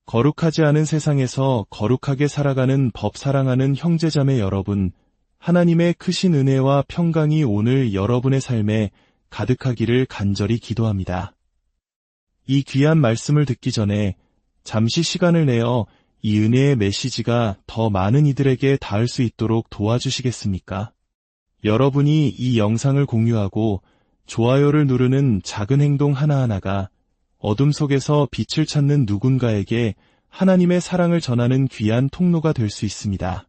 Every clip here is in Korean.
거룩하지 않은 세상에서 거룩하게 살아가는 법 사랑하는 형제자매 여러분, 하나님의 크신 은혜와 평강이 오늘 여러분의 삶에 가득하기를 간절히 기도합니다. 이 귀한 말씀을 듣기 전에 잠시 시간을 내어 이 은혜의 메시지가 더 많은 이들에게 닿을 수 있도록 도와주시겠습니까? 여러분이 이 영상을 공유하고 좋아요를 누르는 작은 행동 하나하나가 어둠 속에서 빛을 찾는 누군가에게 하나님의 사랑을 전하는 귀한 통로가 될 수 있습니다.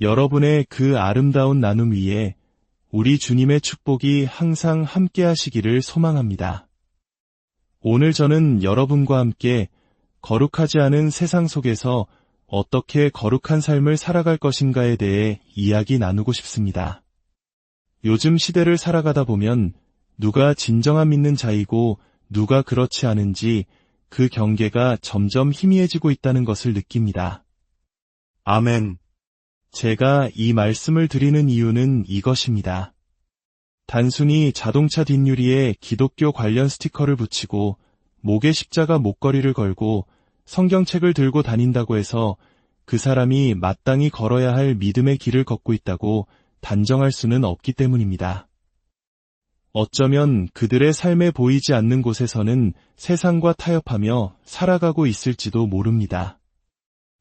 여러분의 그 아름다운 나눔 위에 우리 주님의 축복이 항상 함께 하시기를 소망합니다. 오늘 저는 여러분과 함께 거룩하지 않은 세상 속에서 어떻게 거룩한 삶을 살아갈 것인가에 대해 이야기 나누고 싶습니다. 요즘 시대를 살아가다 보면 누가 진정한 믿는 자이고 누가 그렇지 않은지 그 경계가 점점 희미해지고 있다는 것을 느낍니다. 아멘. 제가 이 말씀을 드리는 이유는 이것입니다. 단순히 자동차 뒷유리에 기독교 관련 스티커를 붙이고 목에 십자가 목걸이를 걸고 성경책을 들고 다닌다고 해서 그 사람이 마땅히 걸어야 할 믿음의 길을 걷고 있다고 단정할 수는 없기 때문입니다. 어쩌면 그들의 삶에 보이지 않는 곳에서는 세상과 타협하며 살아가고 있을지도 모릅니다.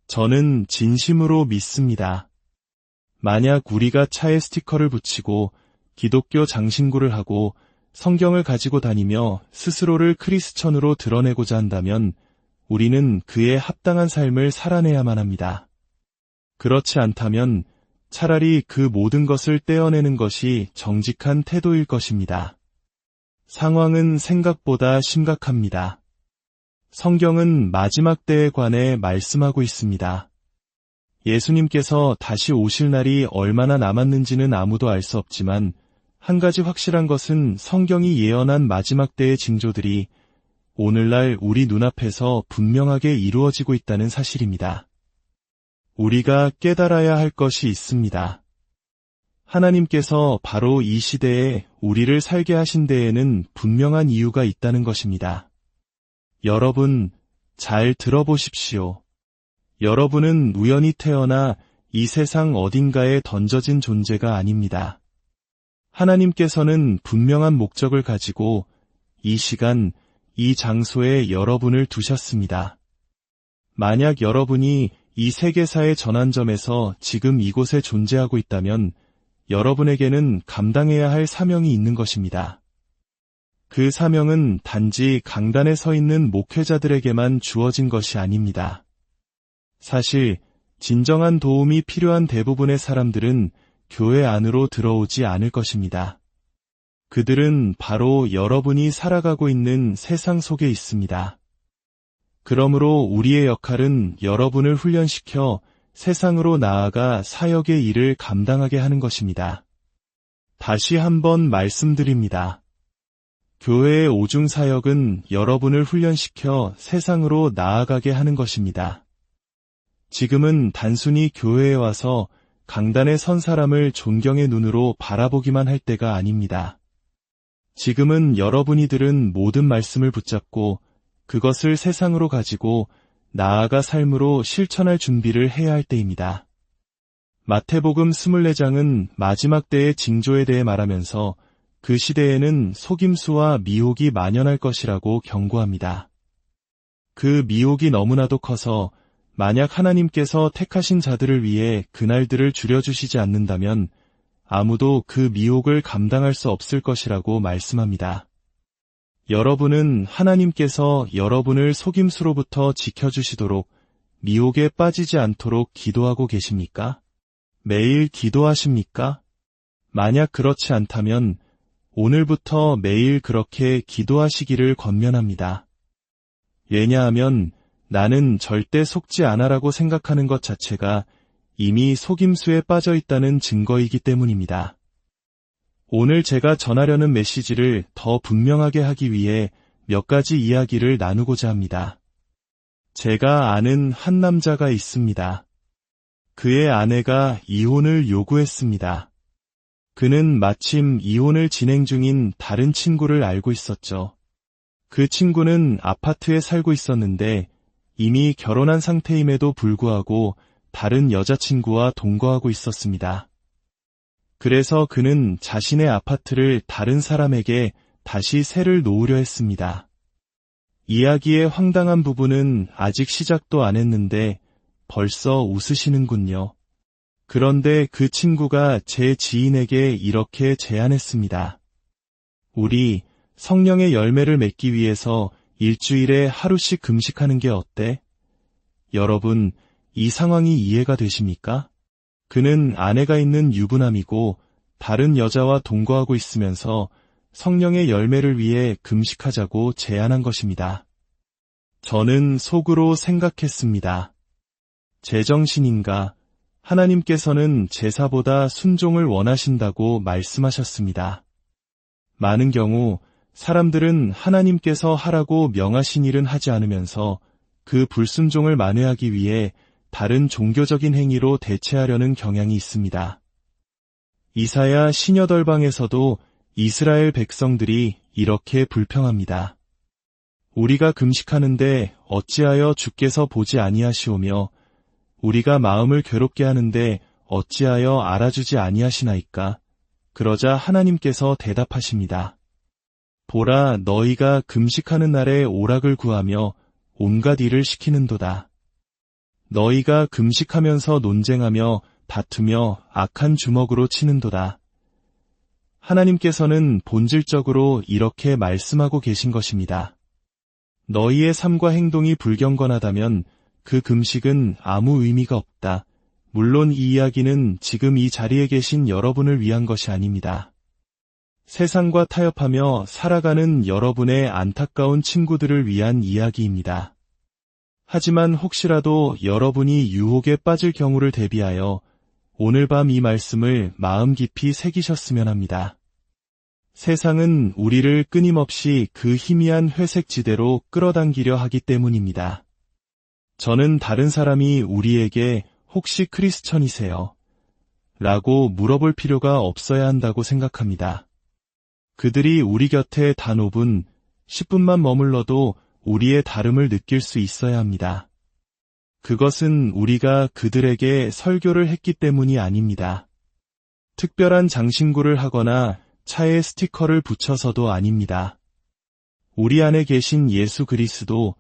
저는 진심으로 믿습니다. 만약 우리가 차에 스티커를 붙이고 기독교 장신구를 하고 성경을 가지고 다니며 스스로를 크리스천으로 드러내고자 한다면 우리는 그에 합당한 삶을 살아내야만 합니다. 그렇지 않다면 차라리 그 모든 것을 떼어내는 것이 정직한 태도일 것입니다. 상황은 생각보다 심각합니다. 성경은 마지막 때에 관해 말씀하고 있습니다. 예수님께서 다시 오실 날이 얼마나 남았는지는 아무도 알 수 없지만 한 가지 확실한 것은 성경이 예언한 마지막 때의 징조들이 오늘날 우리 눈앞에서 분명하게 이루어지고 있다는 사실입니다. 우리가 깨달아야 할 것이 있습니다. 하나님께서 바로 이 시대에 우리를 살게 하신 데에는 분명한 이유가 있다는 것입니다. 여러분, 잘 들어보십시오. 여러분은 우연히 태어나 이 세상 어딘가에 던져진 존재가 아닙니다. 하나님께서는 분명한 목적을 가지고 이 시간, 이 장소에 여러분을 두셨습니다. 만약 여러분이 이 세계사의 전환점에서 지금 이곳에 존재하고 있다면 여러분에게는 감당해야 할 사명이 있는 것입니다. 그 사명은 단지 강단에 서 있는 목회자들에게만 주어진 것이 아닙니다. 사실 진정한 도움이 필요한 대부분의 사람들은 교회 안으로 들어오지 않을 것입니다. 그들은 바로 여러분이 살아가고 있는 세상 속에 있습니다. 그러므로 우리의 역할은 여러분을 훈련시켜 세상으로 나아가 사역의 일을 감당하게 하는 것입니다. 다시 한번 말씀드립니다. 교회의 오중 사역은 여러분을 훈련시켜 세상으로 나아가게 하는 것입니다. 지금은 단순히 교회에 와서 강단에 선 사람을 존경의 눈으로 바라보기만 할 때가 아닙니다. 지금은 여러분이 들은 모든 말씀을 붙잡고 그것을 세상으로 가지고 나아가 삶으로 실천할 준비를 해야 할 때입니다. 마태복음 24장은 마지막 때의 징조에 대해 말하면서 그 시대에는 속임수와 미혹이 만연할 것이라고 경고합니다. 그 미혹이 너무나도 커서 만약 하나님께서 택하신 자들을 위해 그날들을 줄여주시지 않는다면 아무도 그 미혹을 감당할 수 없을 것이라고 말씀합니다. 여러분은 하나님께서 여러분을 속임수로부터 지켜주시도록 미혹에 빠지지 않도록 기도하고 계십니까? 매일 기도하십니까? 만약 그렇지 않다면 오늘부터 매일 그렇게 기도하시기를 권면합니다. 왜냐하면 나는 절대 속지 않아라고 생각하는 것 자체가 이미 속임수에 빠져 있다는 증거이기 때문입니다. 오늘 제가 전하려는 메시지를 더 분명하게 하기 위해 몇 가지 이야기를 나누고자 합니다. 제가 아는 한 남자가 있습니다. 그의 아내가 이혼을 요구했습니다. 그는 마침 이혼을 진행 중인 다른 친구를 알고 있었죠. 그 친구는 아파트에 살고 있었는데 이미 결혼한 상태임에도 불구하고 다른 여자친구와 동거하고 있었습니다. 그래서 그는 자신의 아파트를 다른 사람에게 다시 세를 놓으려 했습니다. 이야기의 황당한 부분은 아직 시작도 안 했는데 벌써 웃으시는군요. 그런데 그 친구가 제 지인에게 이렇게 제안했습니다. 우리 성령의 열매를 맺기 위해서 일주일에 하루씩 금식하는 게 어때? 여러분, 이 상황이 이해가 되십니까? 그는 아내가 있는 유부남이고 다른 여자와 동거하고 있으면서 성령의 열매를 위해 금식하자고 제안한 것입니다. 저는 속으로 생각했습니다. 제정신인가? 하나님께서는 제사보다 순종을 원하신다고 말씀하셨습니다. 많은 경우 사람들은 하나님께서 하라고 명하신 일은 하지 않으면서 그 불순종을 만회하기 위해 다른 종교적인 행위로 대체하려는 경향이 있습니다. 이사야 시녀덜방에서도 이스라엘 백성들이 이렇게 불평합니다. 우리가 금식하는데 어찌하여 주께서 보지 아니하시오며 우리가 마음을 괴롭게 하는데 어찌하여 알아주지 아니하시나이까? 그러자 하나님께서 대답하십니다. 보라, 너희가 금식하는 날에 오락을 구하며 온갖 일을 시키는도다. 너희가 금식하면서 논쟁하며 다투며 악한 주먹으로 치는도다. 하나님께서는 본질적으로 이렇게 말씀하고 계신 것입니다. 너희의 삶과 행동이 불경건하다면 그 금식은 아무 의미가 없다. 물론 이 이야기는 지금 이 자리에 계신 여러분을 위한 것이 아닙니다. 세상과 타협하며 살아가는 여러분의 안타까운 친구들을 위한 이야기입니다. 하지만 혹시라도 여러분이 유혹에 빠질 경우를 대비하여 오늘 밤 이 말씀을 마음 깊이 새기셨으면 합니다. 세상은 우리를 끊임없이 그 희미한 회색 지대로 끌어당기려 하기 때문입니다. 저는 다른 사람이 우리에게 혹시 크리스천이세요? 라고 물어볼 필요가 없어야 한다고 생각합니다. 그들이 우리 곁에 단 5분, 10분만 머물러도 우리의 다름을 느낄 수 있어야 합니다. 그것은 우리가 그들에게 설교를 했기 때문이 아닙니다. 특별한 장신구를 하거나 차에 스티커를 붙여서도 아닙니다. 우리 안에 계신 예수 그리스도,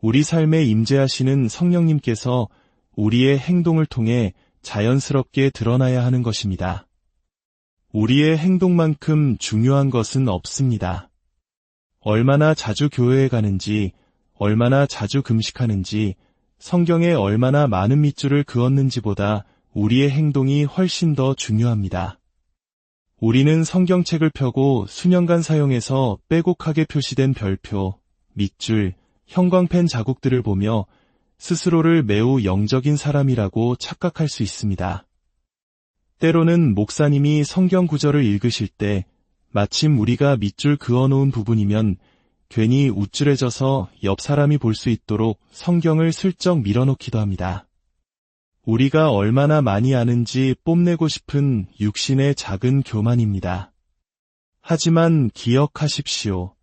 우리 삶에 임재하시는 성령님께서 우리의 행동을 통해 자연스럽게 드러나야 하는 것입니다. 우리의 행동만큼 중요한 것은 없습니다. 얼마나 자주 교회에 가는지, 얼마나 자주 금식하는지, 성경에 얼마나 많은 밑줄을 그었는지보다 우리의 행동이 훨씬 더 중요합니다. 우리는 성경책을 펴고 수년간 사용해서 빼곡하게 표시된 별표, 밑줄, 형광펜 자국들을 보며 스스로를 매우 영적인 사람이라고 착각할 수 있습니다. 때로는 목사님이 성경 구절을 읽으실 때 마침 우리가 밑줄 그어놓은 부분이면 괜히 우쭐해져서 옆 사람이 볼 수 있도록 성경을 슬쩍 밀어놓기도 합니다. 우리가 얼마나 많이 아는지 뽐내고 싶은 육신의 작은 교만입니다. 하지만 기억하십시오.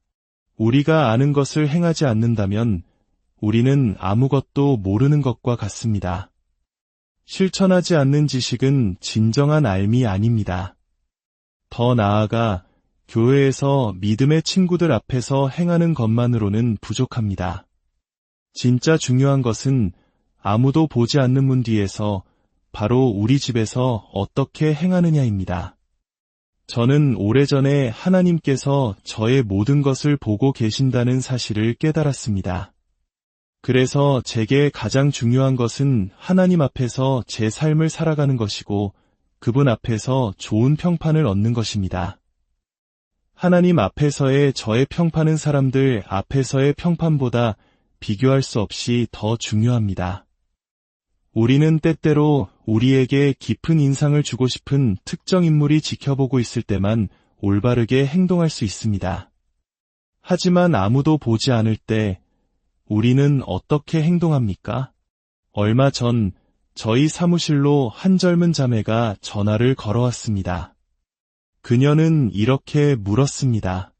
우리가 아는 것을 행하지 않는다면 우리는 아무것도 모르는 것과 같습니다. 실천하지 않는 지식은 진정한 알미 아닙니다. 더 나아가 교회에서 믿음의 친구들 앞에서 행하는 것만으로는 부족합니다. 진짜 중요한 것은 아무도 보지 않는 문 뒤에서 바로 우리 집에서 어떻게 행하느냐입니다. 저는 오래전에 하나님께서 저의 모든 것을 보고 계신다는 사실을 깨달았습니다. 그래서 제게 가장 중요한 것은 하나님 앞에서 제 삶을 살아가는 것이고 그분 앞에서 좋은 평판을 얻는 것입니다. 하나님 앞에서의 저의 평판은 사람들 앞에서의 평판보다 비교할 수 없이 더 중요합니다. 우리는 때때로 우리에게 깊은 인상을 주고 싶은 특정 인물이 지켜보고 있을 때만 올바르게 행동할 수 있습니다. 하지만 아무도 보지 않을 때 우리는 어떻게 행동합니까? 얼마 전 저희 사무실로 한 젊은 자매가 전화를 걸어왔습니다. 그녀는 이렇게 물었습니다.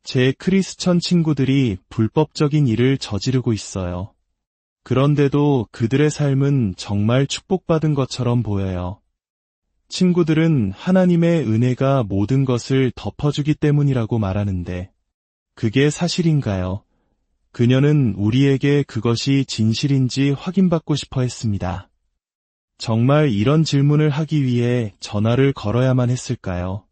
제 크리스천 친구들이 불법적인 일을 저지르고 있어요. 그런데도 그들의 삶은 정말 축복받은 것처럼 보여요. 친구들은 하나님의 은혜가 모든 것을 덮어주기 때문이라고 말하는데, 그게 사실인가요? 그녀는 우리에게 그것이 진실인지 확인받고 싶어 했습니다. 정말 이런 질문을 하기 위해 전화를 걸어야만 했을까요?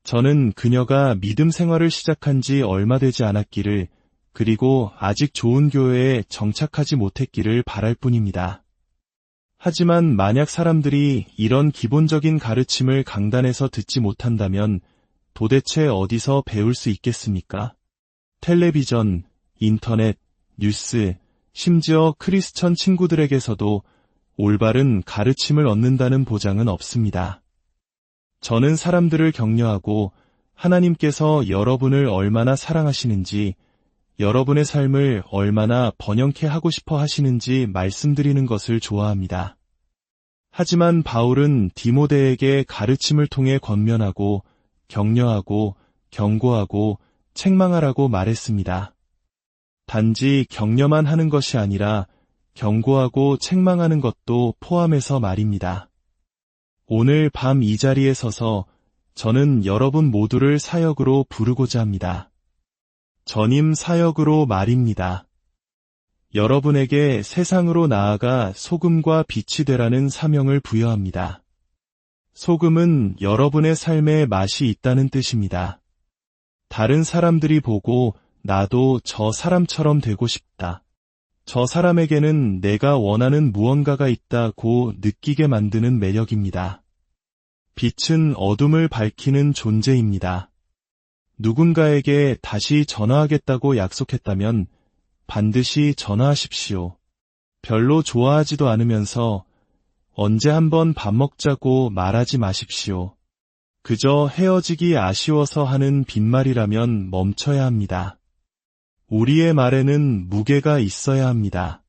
저는 그녀가 믿음 생활을 시작한 지 얼마 되지 않았기를, 그리고 아직 좋은 교회에 정착하지 못했기를 바랄 뿐입니다. 하지만 만약 사람들이 이런 기본적인 가르침을 강단에서 듣지 못한다면 도대체 어디서 배울 수 있겠습니까? 텔레비전, 인터넷, 뉴스, 심지어 크리스천 친구들에게서도 올바른 가르침을 얻는다는 보장은 없습니다. 저는 사람들을 격려하고 하나님께서 여러분을 얼마나 사랑하시는지, 여러분의 삶을 얼마나 번영케 하고 싶어 하시는지 말씀드리는 것을 좋아합니다. 하지만 바울은 디모데에게 가르침을 통해 권면하고 격려하고 경고하고 책망하라고 말했습니다. 단지 격려만 하는 것이 아니라 경고하고 책망하는 것도 포함해서 말입니다. 오늘 밤 이 자리에 서서 저는 여러분 모두를 사역으로 부르고자 합니다. 전임 사역으로 말입니다. 여러분에게 세상으로 나아가 소금과 빛이 되라는 사명을 부여합니다. 소금은 여러분의 삶에 맛이 있다는 뜻입니다. 다른 사람들이 보고 나도 저 사람처럼 되고 싶다. 저 사람에게는 내가 원하는 무언가가 있다고 느끼게 만드는 매력입니다. 빛은 어둠을 밝히는 존재입니다. 누군가에게 다시 전화하겠다고 약속했다면 반드시 전화하십시오. 별로 좋아하지도 않으면서 언제 한번 밥 먹자고 말하지 마십시오. 그저 헤어지기 아쉬워서 하는 빈말이라면 멈춰야 합니다. 우리의 말에는 무게가 있어야 합니다.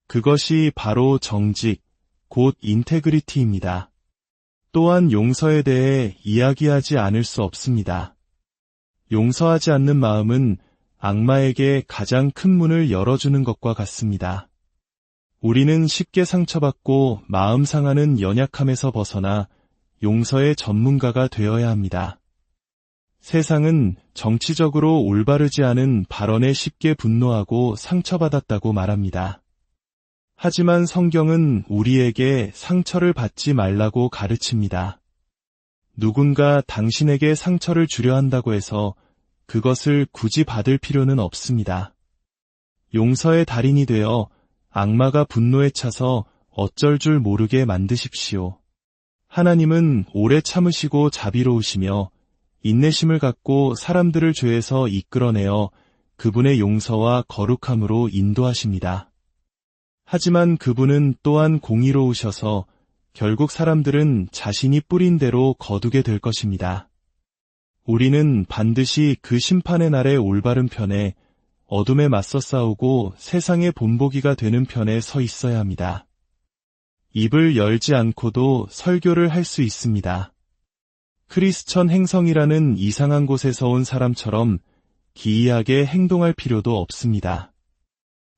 그것이 바로 정직, 곧 인테그리티입니다. 또한 용서에 대해 이야기하지 않을 수 없습니다. 용서하지 않는 마음은 악마에게 가장 큰 문을 열어주는 것과 같습니다. 우리는 쉽게 상처받고 마음 상하는 연약함에서 벗어나 용서의 전문가가 되어야 합니다. 세상은 정치적으로 올바르지 않은 발언에 쉽게 분노하고 상처받았다고 말합니다. 하지만 성경은 우리에게 상처를 받지 말라고 가르칩니다. 누군가 당신에게 상처를 주려 한다고 해서 그것을 굳이 받을 필요는 없습니다. 용서의 달인이 되어 악마가 분노에 차서 어쩔 줄 모르게 만드십시오. 하나님은 오래 참으시고 자비로우시며 인내심을 갖고 사람들을 죄에서 이끌어내어 그분의 용서와 거룩함으로 인도하십니다. 하지만 그분은 또한 공의로우셔서 결국 사람들은 자신이 뿌린 대로 거두게 될 것입니다. 우리는 반드시 그 심판의 날의 올바른 편에, 어둠에 맞서 싸우고 세상의 본보기가 되는 편에 서 있어야 합니다. 입을 열지 않고도 설교를 할 수 있습니다. 크리스천 행성이라는 이상한 곳에서 온 사람처럼 기이하게 행동할 필요도 없습니다.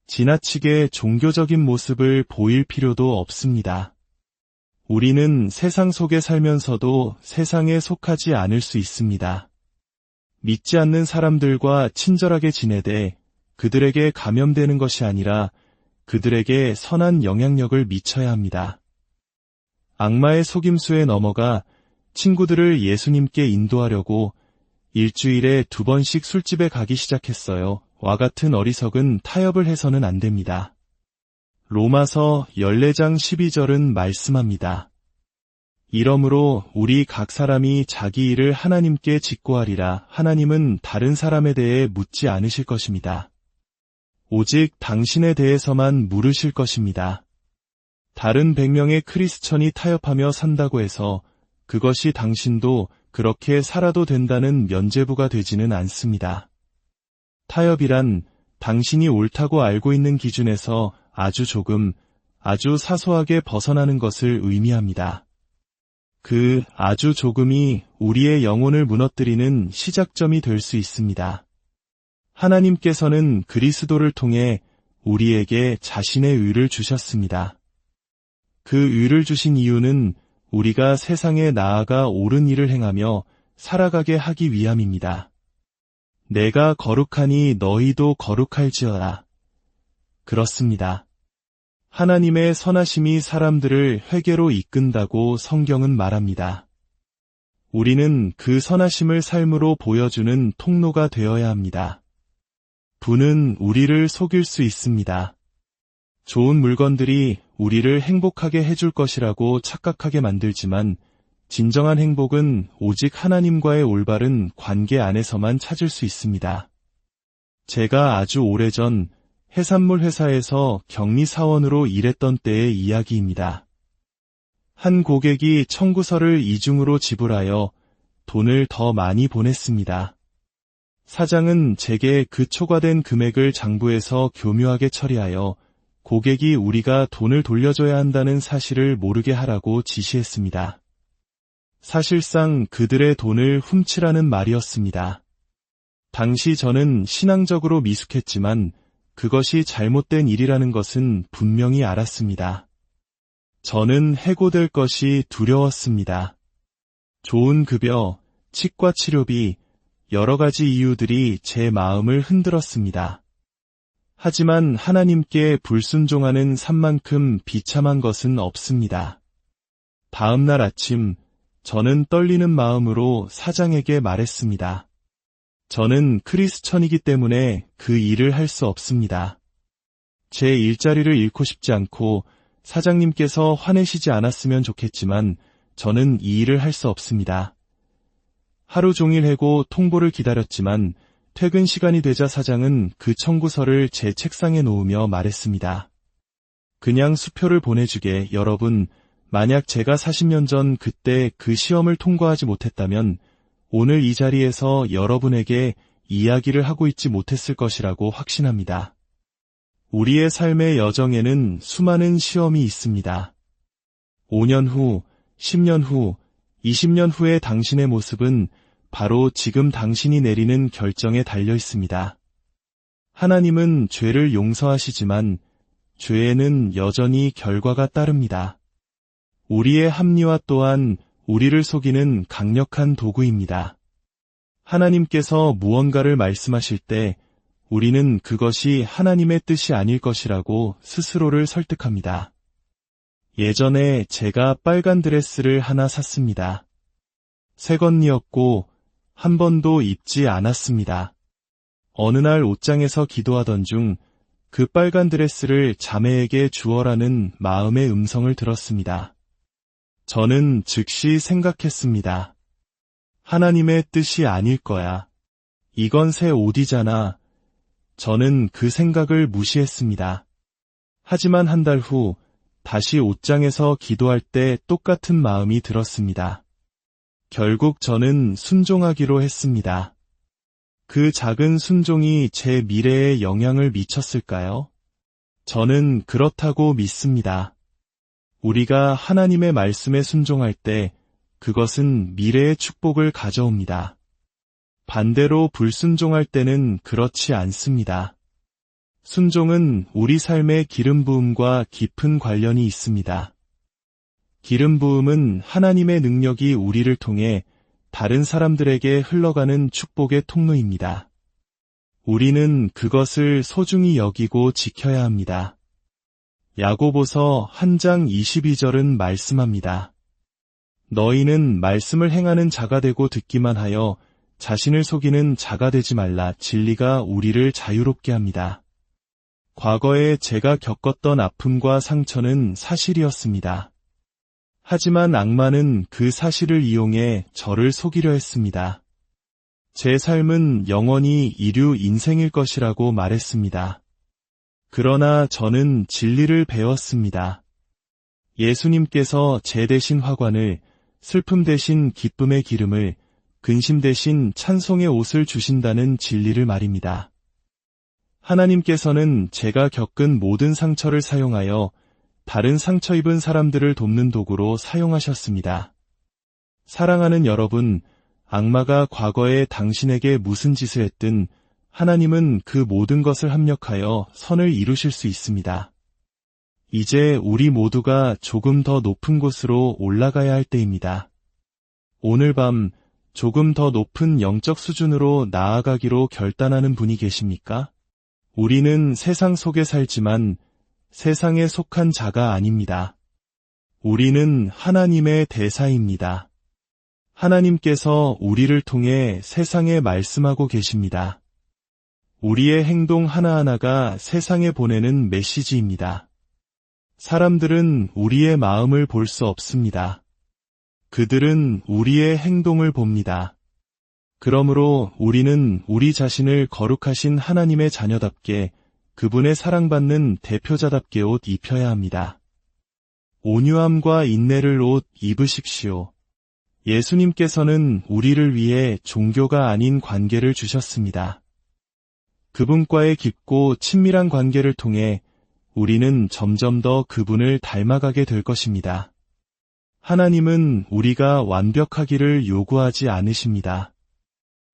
지나치게 종교적인 모습을 보일 필요도 없습니다. 우리는 세상 속에 살면서도 세상에 속하지 않을 수 있습니다. 믿지 않는 사람들과 친절하게 지내되 그들에게 감염되는 것이 아니라 그들에게 선한 영향력을 미쳐야 합니다. 악마의 속임수에 넘어가 친구들을 예수님께 인도하려고 일주일에 2번씩 술집에 가기 시작했어요. 와 같은 어리석은 타협을 해서는 안 됩니다. 로마서 14장 12절은 말씀합니다. 이러므로 우리 각 사람이 자기 일을 하나님께 직고하리라. 하나님은 다른 사람에 대해 묻지 않으실 것입니다. 오직 당신에 대해서만 물으실 것입니다. 다른 100명의 크리스천이 타협하며 산다고 해서 그것이 당신도 그렇게 살아도 된다는 면죄부가 되지는 않습니다. 타협이란 당신이 옳다고 알고 있는 기준에서 아주 조금, 아주 사소하게 벗어나는 것을 의미합니다. 그 아주 조금이 우리의 영혼을 무너뜨리는 시작점이 될 수 있습니다. 하나님께서는 그리스도를 통해 우리에게 자신의 의를 주셨습니다. 그 의를 주신 이유는 우리가 세상에 나아가 옳은 일을 행하며 살아가게 하기 위함입니다. 내가 거룩하니 너희도 거룩할지어다. 그렇습니다. 하나님의 선하심이 사람들을 회개로 이끈다고 성경은 말합니다. 우리는 그 선하심을 삶으로 보여주는 통로가 되어야 합니다. 부는 우리를 속일 수 있습니다. 좋은 물건들이 우리를 행복하게 해줄 것이라고 착각하게 만들지만 진정한 행복은 오직 하나님과의 올바른 관계 안에서만 찾을 수 있습니다. 제가 아주 오래전 해산물 회사에서 격리 사원으로 일했던 때의 이야기입니다. 한 고객이 청구서를 이중으로 지불하여 돈을 더 많이 보냈습니다. 사장은 제게 그 초과된 금액을 장부에서 교묘하게 처리하여 고객이 우리가 돈을 돌려줘야 한다는 사실을 모르게 하라고 지시했습니다. 사실상 그들의 돈을 훔치라는 말이었습니다. 당시 저는 신앙적으로 미숙했지만 그것이 잘못된 일이라는 것은 분명히 알았습니다. 저는 해고될 것이 두려웠습니다. 좋은 급여, 치과 치료비, 여러 가지 이유들이 제 마음을 흔들었습니다. 하지만 하나님께 불순종하는 삶만큼 비참한 것은 없습니다. 다음 날 아침, 저는 떨리는 마음으로 사장에게 말했습니다. 저는 크리스천이기 때문에 그 일을 할 수 없습니다. 제 일자리를 잃고 싶지 않고 사장님께서 화내시지 않았으면 좋겠지만 저는 이 일을 할 수 없습니다. 하루 종일 해고 통보를 기다렸지만 퇴근 시간이 되자 사장은 그 청구서를 제 책상에 놓으며 말했습니다. 그냥 수표를 보내주게. 여러분, 만약 제가 40년 전 그때 그 시험을 통과하지 못했다면 오늘 이 자리에서 여러분에게 이야기를 하고 있지 못했을 것이라고 확신합니다. 우리의 삶의 여정에는 수많은 시험이 있습니다. 5년 후, 10년 후, 20년 후의 당신의 모습은 바로 지금 당신이 내리는 결정에 달려 있습니다. 하나님은 죄를 용서하시지만 죄에는 여전히 결과가 따릅니다. 우리의 합리화 또한 우리를 속이는 강력한 도구입니다. 하나님께서 무언가를 말씀하실 때 우리는 그것이 하나님의 뜻이 아닐 것이라고 스스로를 설득합니다. 예전에 제가 빨간 드레스를 하나 샀습니다. 새 건이었고 한 번도 입지 않았습니다. 어느 날 옷장에서 기도하던 중 그 빨간 드레스를 자매에게 주어라는 마음의 음성을 들었습니다. 저는 즉시 생각했습니다. 하나님의 뜻이 아닐 거야. 이건 새 옷이잖아. 저는 그 생각을 무시했습니다. 하지만 한 달 후 다시 옷장에서 기도할 때 똑같은 마음이 들었습니다. 결국 저는 순종하기로 했습니다. 그 작은 순종이 제 미래에 영향을 미쳤을까요? 저는 그렇다고 믿습니다. 우리가 하나님의 말씀에 순종할 때 그것은 미래의 축복을 가져옵니다. 반대로 불순종할 때는 그렇지 않습니다. 순종은 우리 삶의 기름 부음과 깊은 관련이 있습니다. 기름 부음은 하나님의 능력이 우리를 통해 다른 사람들에게 흘러가는 축복의 통로입니다. 우리는 그것을 소중히 여기고 지켜야 합니다. 야고보서 1장 22절은 말씀합니다. 너희는 말씀을 행하는 자가 되고 듣기만 하여 자신을 속이는 자가 되지 말라. 진리가 우리를 자유롭게 합니다. 과거에 제가 겪었던 아픔과 상처는 사실이었습니다. 하지만 악마는 그 사실을 이용해 저를 속이려 했습니다. 제 삶은 영원히 이류 인생일 것이라고 말했습니다. 그러나 저는 진리를 배웠습니다. 예수님께서 제 대신 화관을, 슬픔 대신 기쁨의 기름을, 근심 대신 찬송의 옷을 주신다는 진리를 말입니다. 하나님께서는 제가 겪은 모든 상처를 사용하여 다른 상처 입은 사람들을 돕는 도구로 사용하셨습니다. 사랑하는 여러분, 악마가 과거에 당신에게 무슨 짓을 했든 하나님은 그 모든 것을 합력하여 선을 이루실 수 있습니다. 이제 우리 모두가 조금 더 높은 곳으로 올라가야 할 때입니다. 오늘 밤 조금 더 높은 영적 수준으로 나아가기로 결단하는 분이 계십니까? 우리는 세상 속에 살지만 세상에 속한 자가 아닙니다. 우리는 하나님의 대사입니다. 하나님께서 우리를 통해 세상에 말씀하고 계십니다. 우리의 행동 하나하나가 세상에 보내는 메시지입니다. 사람들은 우리의 마음을 볼 수 없습니다. 그들은 우리의 행동을 봅니다. 그러므로 우리는 우리 자신을 거룩하신 하나님의 자녀답게 그분의 사랑받는 대표자답게 옷 입혀야 합니다. 온유함과 인내를 옷 입으십시오. 예수님께서는 우리를 위해 종교가 아닌 관계를 주셨습니다. 그분과의 깊고 친밀한 관계를 통해 우리는 점점 더 그분을 닮아가게 될 것입니다. 하나님은 우리가 완벽하기를 요구하지 않으십니다.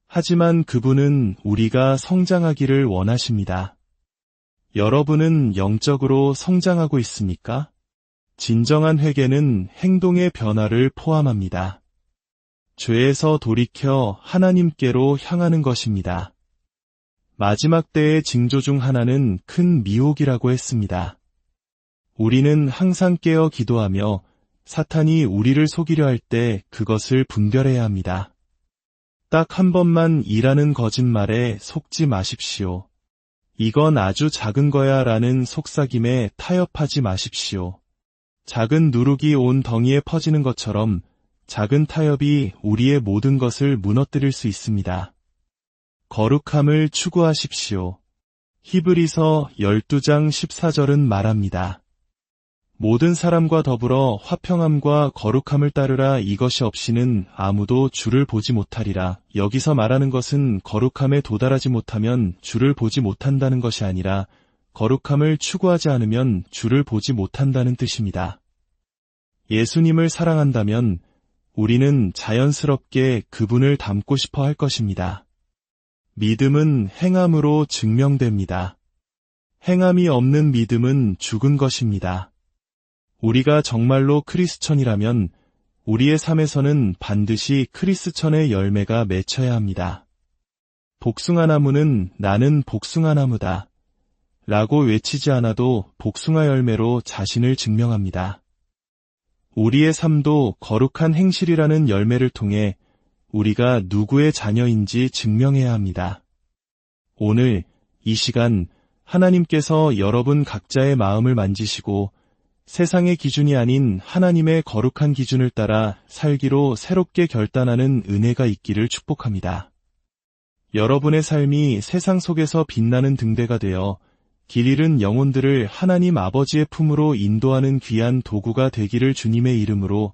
하지만 그분은 우리가 성장하기를 원하십니다. 여러분은 영적으로 성장하고 있습니까? 진정한 회개는 행동의 변화를 포함합니다. 죄에서 돌이켜 하나님께로 향하는 것입니다. 마지막 때의 징조 중 하나는 큰 미혹이라고 했습니다. 우리는 항상 깨어 기도하며 사탄이 우리를 속이려 할 때 그것을 분별해야 합니다. 딱 한 번만 일하는 거짓말에 속지 마십시오. 이건 아주 작은 거야 라는 속삭임에 타협하지 마십시오. 작은 누룩이 온 덩이에 퍼지는 것처럼 작은 타협이 우리의 모든 것을 무너뜨릴 수 있습니다. 거룩함을 추구하십시오. 히브리서 12장 14절은 말합니다. 모든 사람과 더불어 화평함과 거룩함을 따르라. 이것이 없이는 아무도 주를 보지 못하리라. 여기서 말하는 것은 거룩함에 도달하지 못하면 주를 보지 못한다는 것이 아니라 거룩함을 추구하지 않으면 주를 보지 못한다는 뜻입니다. 예수님을 사랑한다면 우리는 자연스럽게 그분을 닮고 싶어 할 것입니다. 믿음은 행함으로 증명됩니다. 행함이 없는 믿음은 죽은 것입니다. 우리가 정말로 크리스천이라면 우리의 삶에서는 반드시 크리스천의 열매가 맺혀야 합니다. 복숭아 나무는 나는 복숭아 나무다 라고 외치지 않아도 복숭아 열매로 자신을 증명합니다. 우리의 삶도 거룩한 행실이라는 열매를 통해 우리가 누구의 자녀인지 증명해야 합니다. 오늘 이 시간 하나님께서 여러분 각자의 마음을 만지시고 세상의 기준이 아닌 하나님의 거룩한 기준을 따라 살기로 새롭게 결단하는 은혜가 있기를 축복합니다. 여러분의 삶이 세상 속에서 빛나는 등대가 되어 길 잃은 영혼들을 하나님 아버지의 품으로 인도하는 귀한 도구가 되기를 주님의 이름으로